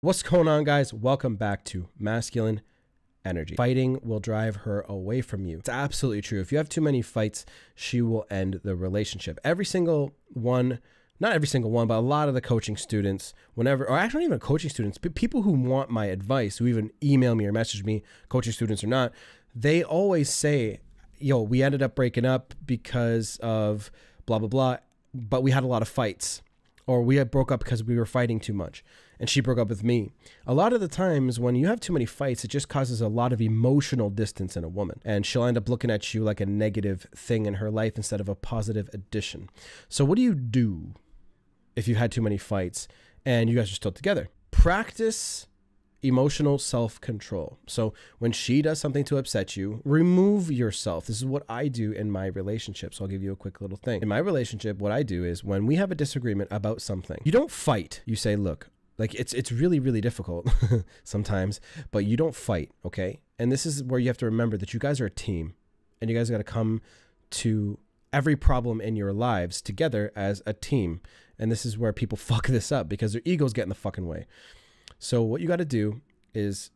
What's going on, guys? Welcome back to Masculine Energy. Fighting will drive her away from you. It's absolutely true. If you have too many fights, she will end the relationship. Every single one, not every single one, but a lot of the coaching students, whenever, or actually not even coaching students, but people who want my advice, who even email me or message me, coaching students or not, they always say, yo, we ended up breaking up because of blah, blah, blah, but we had a lot of fights. Or we broke up because we were fighting too much and she broke up with me. A lot of the times when you have too many fights, it just causes a lot of emotional distance in a woman, and she'll end up looking at you like a negative thing in her life instead of a positive addition. So what do you do if you had too many fights and you guys are still together? Practice emotional self-control. So when she does something to upset you, remove yourself. This is what I do in my relationship. So I'll give you a quick little thing. In my relationship, what I do is when we have a disagreement about something, you don't fight. You say, look, like it's really, really difficult sometimes, but you don't fight, okay? And this is where you have to remember that you guys are a team and you guys got to come to every problem in your lives together as a team. And this is where people fuck this up because their egos get in the fucking way. So what you got to do is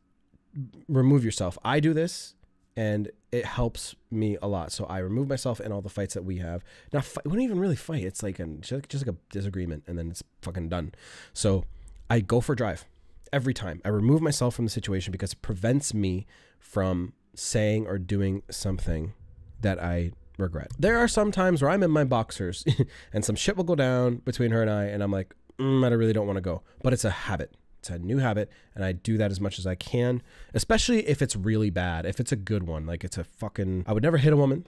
remove yourself. I do this and it helps me a lot. So I remove myself in all the fights that we have. Now, we don't even really fight. It's like just like a disagreement and then it's fucking done. So I go for a drive every time. I remove myself from the situation because it prevents me from saying or doing something that I regret. There are some times where I'm in my boxers and some shit will go down between her and I'm like, I really don't want to go, but it's a habit. It's a new habit, and I do that as much as I can, especially if it's really bad. If it's a good one, like it's a fucking... I would never hit a woman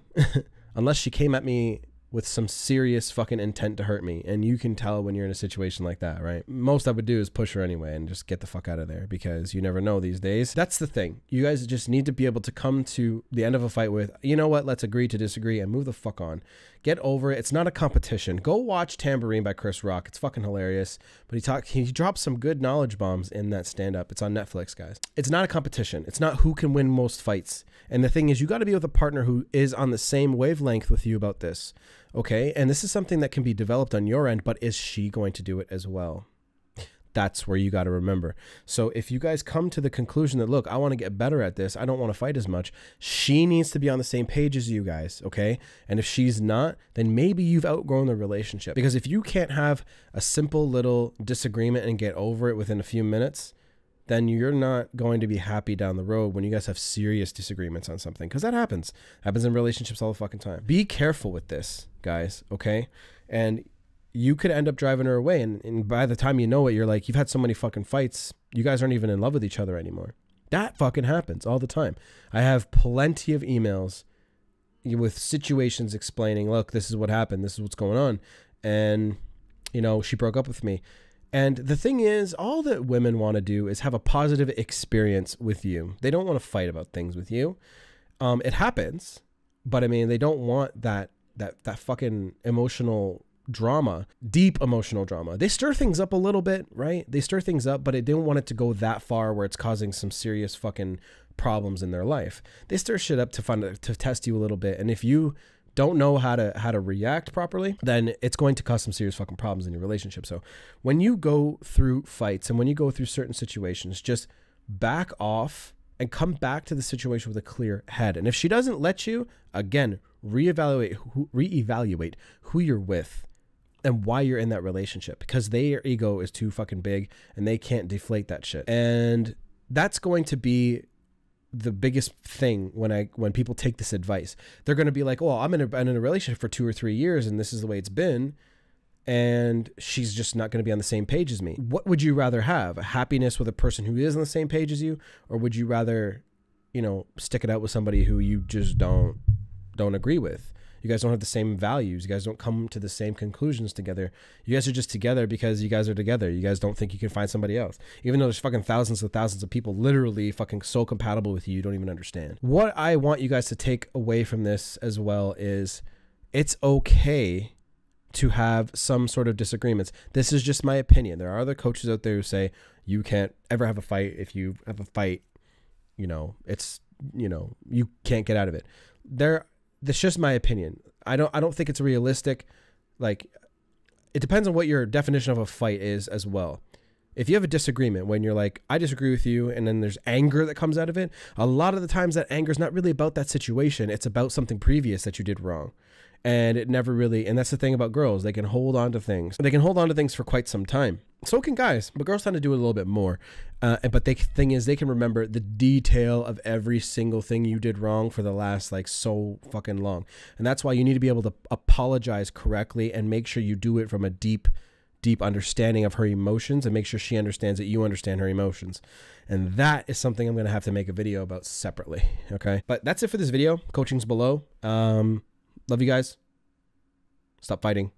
unless she came at me with some serious fucking intent to hurt me, and you can tell when you're in a situation like that, right? Most I would do is push her anyway and just get the fuck out of there because you never know these days. That's the thing. You guys just need to be able to come to the end of a fight with, you know what, let's agree to disagree and move the fuck on. Get over it. It's not a competition. Go watch Tambourine by Chris Rock. It's fucking hilarious. But he drops some good knowledge bombs in that stand-up. It's on Netflix, guys. It's not a competition. It's not who can win most fights. And the thing is, you got to be with a partner who is on the same wavelength with you about this. Okay? And this is something that can be developed on your end, but is she going to do it as well? That's where you got to remember. So if you guys come to the conclusion that, look, I want to get better at this, I don't want to fight as much, she needs to be on the same page as you guys, okay? And if she's not, then maybe you've outgrown the relationship. Because if you can't have a simple little disagreement and get over it within a few minutes, then you're not going to be happy down the road when you guys have serious disagreements on something. Because that happens. Happens in relationships all the fucking time. Be careful with this, guys, okay? And you could end up driving her away. And by the time you know it, you're like, you've had so many fucking fights. You guys aren't even in love with each other anymore. That fucking happens all the time. I have plenty of emails with situations explaining, look, this is what happened. This is what's going on. And, you know, she broke up with me. And the thing is, all that women want to do is have a positive experience with you. They don't want to fight about things with you. It happens, but I mean, they don't want that fucking emotional drama, deep emotional drama. They stir things up a little bit, right? They stir things up, but they don't want it to go that far where it's causing some serious fucking problems in their life. They stir shit up to test you a little bit. And if you don't know how to react properly, then it's going to cause some serious fucking problems in your relationship. So when you go through fights and when you go through certain situations, just back off and come back to the situation with a clear head. And if she doesn't let you, again, reevaluate who you're with and why you're in that relationship, because their ego is too fucking big and they can't deflate that shit. And that's going to be the biggest thing when people take this advice. They're going to be like, oh, I'm in a relationship for 2 or 3 years and this is the way it's been, and she's just not going to be on the same page as me. What would you rather have? A happiness with a person who is on the same page as you, or would you rather, you know, stick it out with somebody who you just don't agree with? You guys don't have the same values. You guys don't come to the same conclusions together. You guys are just together because you guys are together. You guys don't think you can find somebody else. Even though there's fucking thousands of people literally fucking so compatible with you, you don't even understand. What I want you guys to take away from this as well is it's okay to have some sort of disagreements. This is just my opinion. There are other coaches out there who say you can't ever have a fight. If you have a fight, you know, it's, you know, you can't get out of it. That's just my opinion. I don't think it's realistic. Like, it depends on what your definition of a fight is as well. If you have a disagreement when you're like, I disagree with you, and then there's anger that comes out of it, a lot of the times that anger is not really about that situation. It's about something previous that you did wrong. And it never really, and that's the thing about girls. They can hold on to things. They can hold on to things for quite some time. So can guys, but girls tend to do it a little bit more. But the thing is, they can remember the detail of every single thing you did wrong for the last like so fucking long. And that's why you need to be able to apologize correctly and make sure you do it from a deep understanding of her emotions, and make sure she understands that you understand her emotions. And that is something I'm going to have to make a video about separately. Okay. But that's it for this video. Coaching's below. Love you guys. Stop fighting.